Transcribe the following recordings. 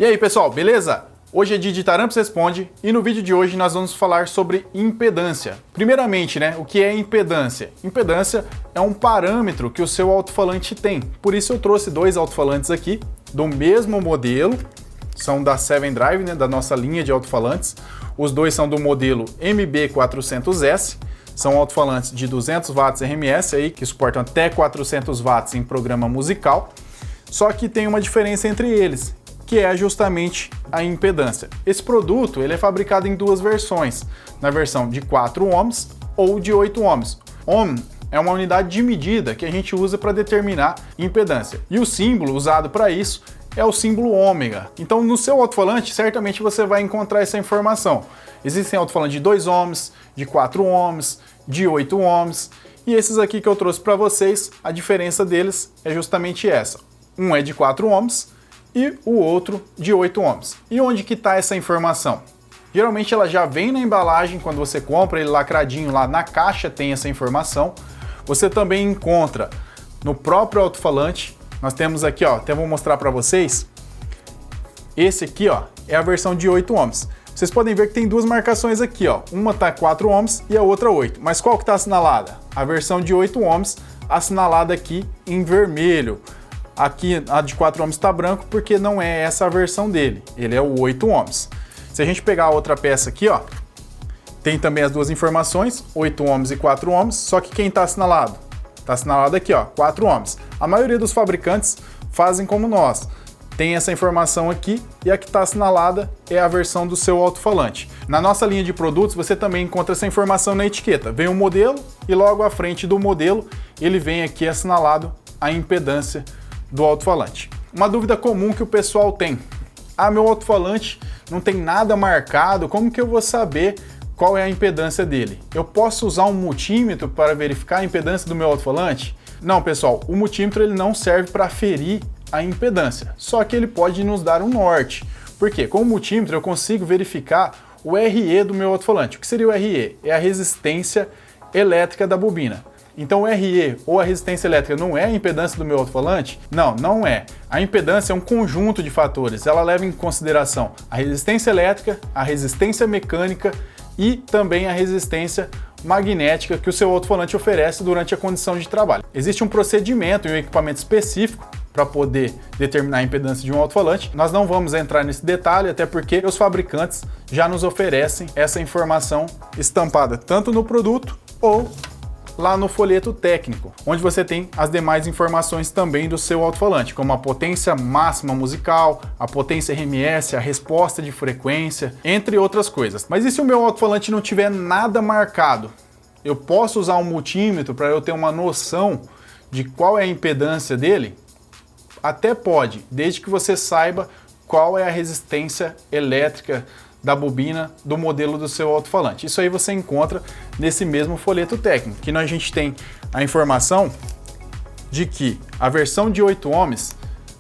E aí pessoal, beleza? Hoje é dia de Taramps Responde e no vídeo de hoje nós vamos falar sobre impedância. Primeiramente, o que é impedância? Impedância é um parâmetro que o seu alto-falante tem. Por isso eu trouxe dois alto-falantes aqui do mesmo modelo, são da Seven Drive, da nossa linha de alto-falantes. Os dois são do modelo MB400S, são alto-falantes de 200 watts RMS aí, que suportam até 400 watts em programa musical. Só que tem uma diferença entre eles, que é justamente a impedância. Esse produto ele é fabricado em duas versões, na versão de 4 ohms ou de 8 ohms. Ohm é uma unidade de medida que a gente usa para determinar impedância. E o símbolo usado para isso é o símbolo ômega. Então no seu alto-falante certamente você vai encontrar essa informação. Existem alto-falantes de 2 ohms, de 4 ohms, de 8 ohms, e esses aqui que eu trouxe para vocês, a diferença deles é justamente essa. Um é de 4 ohms, e o outro de 8 ohms. E onde que está essa informação? Geralmente ela já vem na embalagem, quando você compra ele lacradinho lá na caixa tem essa informação. Você também encontra no próprio alto-falante. Nós temos aqui, até vou mostrar para vocês. Esse aqui, é a versão de 8 ohms. Vocês podem ver que tem duas marcações aqui, Uma tá 4 ohms e a outra 8. Mas qual que está assinalada? A versão de 8 ohms assinalada aqui em vermelho. Aqui a de 4 ohms está branco porque não é essa a versão dele, ele é o 8 ohms. Se a gente pegar a outra peça aqui, tem também as duas informações, 8 ohms e 4 ohms, só que quem está assinalado? Está assinalado aqui, 4 ohms. A maioria dos fabricantes fazem como nós, tem essa informação aqui e a que está assinalada é a versão do seu alto-falante. Na nossa linha de produtos você também encontra essa informação na etiqueta, vem o modelo e logo à frente do modelo ele vem aqui assinalado a impedância do alto-falante. Uma dúvida comum que o pessoal tem: meu alto-falante não tem nada marcado, como que eu vou saber qual é a impedância dele? Eu posso usar um multímetro para verificar a impedância do meu alto-falante? Não, pessoal, o multímetro ele não serve para aferir a impedância, só que ele pode nos dar um norte. Por quê? Com o multímetro eu consigo verificar o RE do meu alto-falante. O que seria o RE? É a resistência elétrica da bobina. Então o RE ou a resistência elétrica não é a impedância do meu alto-falante? Não, não é. A impedância é um conjunto de fatores. Ela leva em consideração a resistência elétrica, a resistência mecânica e também a resistência magnética que o seu alto-falante oferece durante a condição de trabalho. Existe um procedimento e um equipamento específico para poder determinar a impedância de um alto-falante. Nós não vamos entrar nesse detalhe, até porque os fabricantes já nos oferecem essa informação estampada tanto no produto ou lá no folheto técnico, onde você tem as demais informações também do seu alto-falante, como a potência máxima musical, a potência RMS, a resposta de frequência, entre outras coisas. Mas e se o meu alto-falante não tiver nada marcado? Eu posso usar um multímetro para eu ter uma noção de qual é a impedância dele? Até pode, desde que você saiba qual é a resistência elétrica da bobina do modelo do seu alto-falante. Isso aí você encontra nesse mesmo folheto técnico, que a gente tem a informação de que a versão de 8 ohms,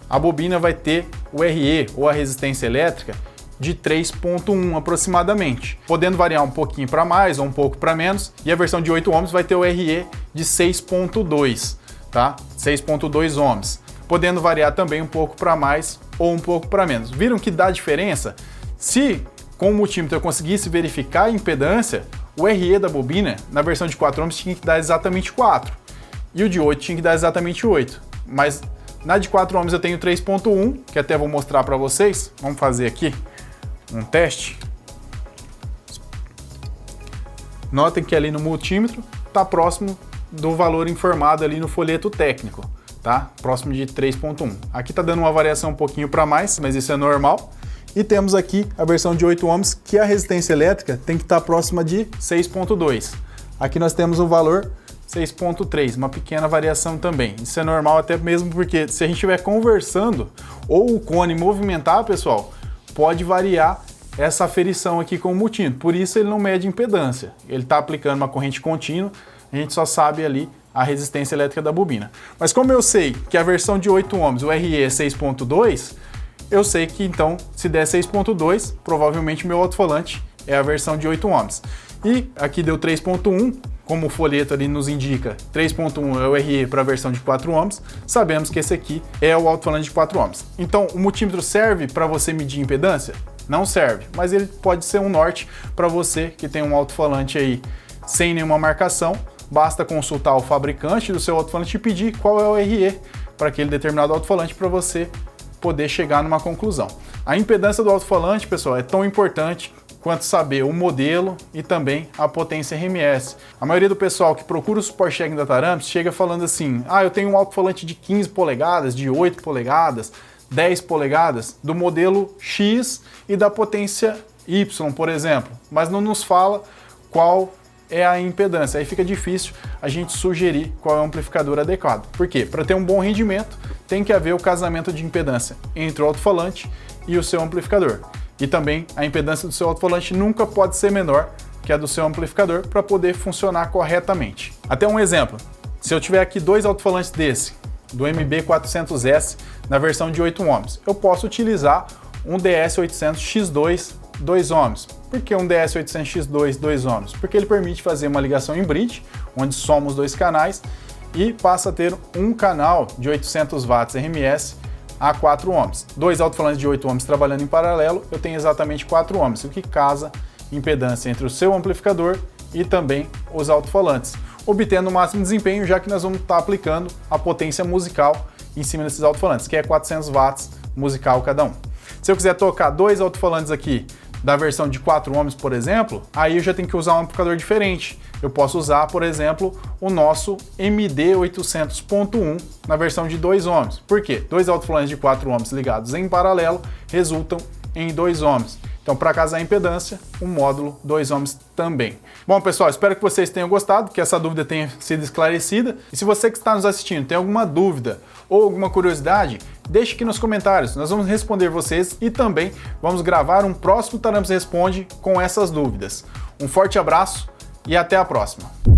a bobina vai ter o RE, ou a resistência elétrica, de 3.1 aproximadamente, podendo variar um pouquinho para mais ou um pouco para menos, e a versão de 8 ohms vai ter o RE de 6.2, tá? 6.2 ohms, podendo variar também um pouco para mais ou um pouco para menos. Viram que dá diferença? Se com o multímetro eu conseguisse verificar a impedância, o RE da bobina, na versão de 4 ohms, tinha que dar exatamente 4. E o de 8 tinha que dar exatamente 8. Mas na de 4 ohms eu tenho 3.1, que até vou mostrar para vocês. Vamos fazer aqui um teste. Notem que ali no multímetro está próximo do valor informado ali no folheto técnico, tá? Próximo de 3.1. Aqui está dando uma variação um pouquinho para mais, mas isso é normal. E temos aqui a versão de 8 ohms, que a resistência elétrica tem que estar próxima de 6.2. Aqui nós temos o valor 6.3, uma pequena variação também. Isso é normal até mesmo porque se a gente estiver conversando ou o cone movimentar, pessoal, pode variar essa aferição aqui com o multímetro. Por isso ele não mede impedância. Ele está aplicando uma corrente contínua, a gente só sabe ali a resistência elétrica da bobina. Mas como eu sei que a versão de 8 ohms, o RE é 6.2, eu sei que então, se der 6.2, provavelmente meu alto-falante é a versão de 8 ohms. E aqui deu 3.1, como o folheto ali nos indica, 3.1 é o RE para a versão de 4 ohms, sabemos que esse aqui é o alto-falante de 4 ohms. Então, o multímetro serve para você medir impedância? Não serve, mas ele pode ser um norte para você que tem um alto-falante aí sem nenhuma marcação. Basta consultar o fabricante do seu alto-falante e pedir qual é o RE para aquele determinado alto-falante para você poder chegar numa conclusão. A impedância do alto-falante, pessoal, é tão importante quanto saber o modelo e também a potência RMS. A maioria do pessoal que procura o support checking da Taramps chega falando assim: ah, eu tenho um alto-falante de 15 polegadas, de 8 polegadas, 10 polegadas, do modelo X e da potência Y, por exemplo, mas não nos fala qual é a impedância. Aí fica difícil a gente sugerir qual é o amplificador adequado. Por quê? Para ter um bom rendimento, tem que haver o casamento de impedância entre o alto-falante e o seu amplificador. E também a impedância do seu alto-falante nunca pode ser menor que a do seu amplificador para poder funcionar corretamente. Até um exemplo, se eu tiver aqui dois alto-falantes desse, do MB400S na versão de 8 ohms, eu posso utilizar um DS800X2 2 ohms. Por que um DS800X2 2 ohms? Porque ele permite fazer uma ligação em bridge, onde soma os dois canais e passa a ter um canal de 800 watts RMS a 4 ohms. Dois alto-falantes de 8 ohms trabalhando em paralelo, eu tenho exatamente 4 ohms, o que casa impedância entre o seu amplificador e também os alto-falantes, obtendo o máximo desempenho, já que nós vamos estar aplicando a potência musical em cima desses alto-falantes, que é 400 watts musical cada um. Se eu quiser tocar dois alto-falantes aqui da versão de 4 ohms, por exemplo, aí eu já tenho que usar um amplificador diferente. Eu posso usar, por exemplo, o nosso MD800.1 na versão de 2 ohms. Por quê? Dois alto-falantes de 4 ohms ligados em paralelo resultam em 2 ohms. Então, para casar a impedância, um módulo 2 ohms também. Bom, pessoal, espero que vocês tenham gostado, que essa dúvida tenha sido esclarecida. E se você que está nos assistindo tem alguma dúvida ou alguma curiosidade, deixe aqui nos comentários. Nós vamos responder vocês e também vamos gravar um próximo Taramps Responde com essas dúvidas. Um forte abraço e até a próxima!